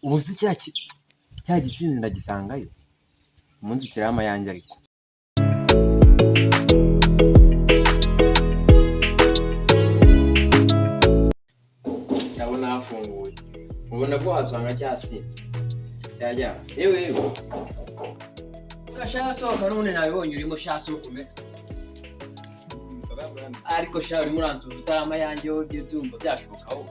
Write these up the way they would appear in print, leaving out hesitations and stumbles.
ubu se cya gitsinzi ndagisangayo umunsi kirama yanjye ariko ndabona hafunguye ubona ko wasanga cyasinze cyajya yewe gashatse kanone nabibonye urimo shaso kume ariko sha uri muranzu utama yanjye ho byumva byashobokaho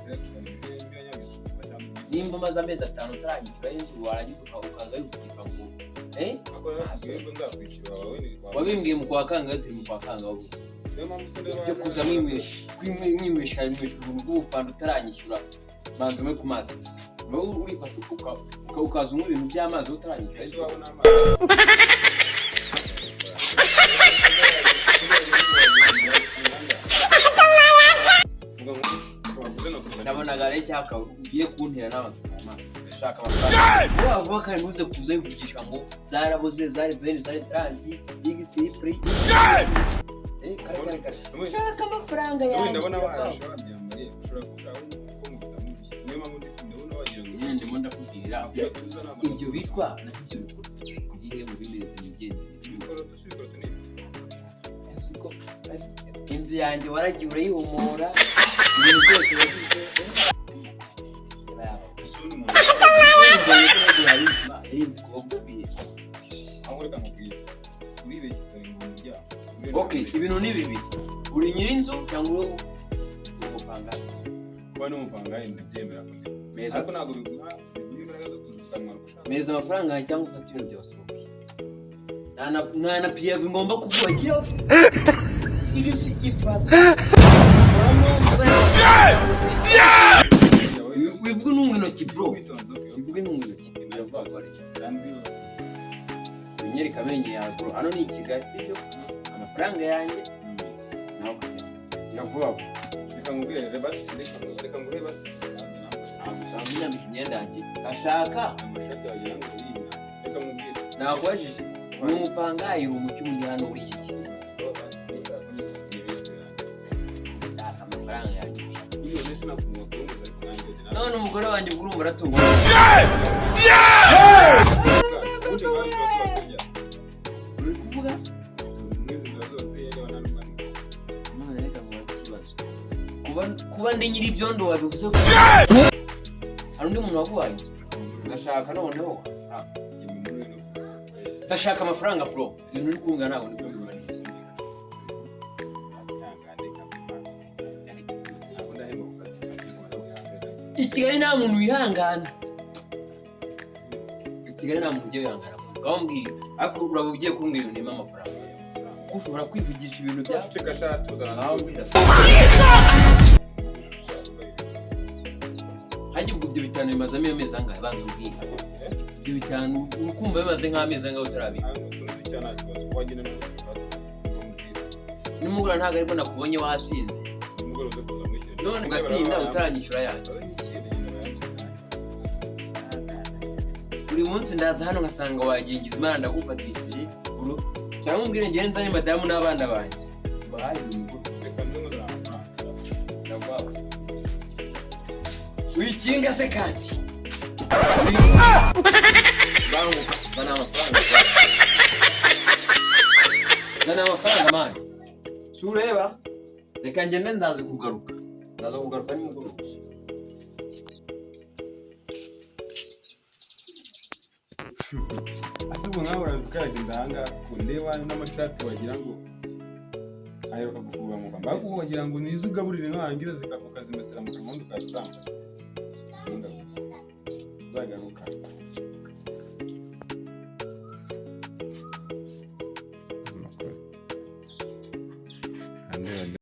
nimba maze amezi 5 utaranyishyura inzu warangiza ukanga yukika ngo wabimbwiye mu kwa kanga turi mu kwa kanga ubu byo kuza mwimwisha ibintu bw'ubufanda utaranyishyura manze me kumazi wowe uri kwatuka ukaza umwe ibintu by'amazi utaranyishyura ndabona gare cyaka ugiye kuntera n'abantu shaka amafaranga wavuga kandi uze kuza yivugisha ngo zaraboze zari bene zari 30 xp kare shaka amafaranga yawe ndabona bahasha byambariye ushobora gushaka uko mutamuzi niyo mpamvu ndabona wagira ndimo ndakubwira ibyo bitwa nabyo bikora kugiye mu bimeze migende ibikoro dusubiko tunini inzu yanjye waragiye urayihumura ibintu byose wagize okay ibintu ni bibiri uri nyiri inzu cyangwa umupanga kuba n'umupanga ndabyemera meza ko ntago biguha imbaraga zo kuzukanwa gushaka meza amafaranga cyangwa ufata ibintu byose okay nana PV ngomba kuguhagira igisi ifast wivuga n'umwinoki bro wivuga n'umwinoki binyeri kamenye ya bro ano ni Kigali sibyo amafaranga yanjye nawe yavuga reka ngubwire basi reka ngubwire basi agusanga inyambika imyenda yanjye ashaka amashati yagira ngo yinga reka ngubwire nakwajije n'umupangayi umucyo undi hano uri iki amafaranga yanjye iyo nese nakumva ko none umugore wanjye ubwo urumva aratunga uri kuvuga kuba ndi nyiri ibyondo wabivuze ko hari undi muntu waguhaye ndashaka noneho ndashaka amafaranga bro ibintu uri kunga ntabwo ndi kubibona neza i Kigali nta muntu wihangana i Kigali nta muntu ugiye wihangana ukambwira ariko uraba ugiye kumbwira ibintu birimo amafaranga kuko ushobora kwivugisha ibintu byawe ceka shatu zana hajye ubwo ibyo bitanu bimazamo amezi angahe banza ubwira ibyo bitanu urukumva bimaze nk'amezi angahe utarabika nimugura ntabwo aribwo nakubonye wasinze none ugasinda utaranyishyura yanjye buri munsi ndaza hano ngasanga wagingiza imana ndagufatishije cyangwa umbwire ngewe nzanye madamu n'abana banjye bahaye wikinga se kandi banguka zana amafaranga mani si ureba reka ngende ndaza kugaruka nimugoroba asubu nkaho urazukaraga ndanga kundeba n'amashati wagira ngo aheruka gufuba mu kamba ariko wagira ngo nizo ugaburire nkarangiza zikavuka zimesera mu kamondo kazamba zagaruka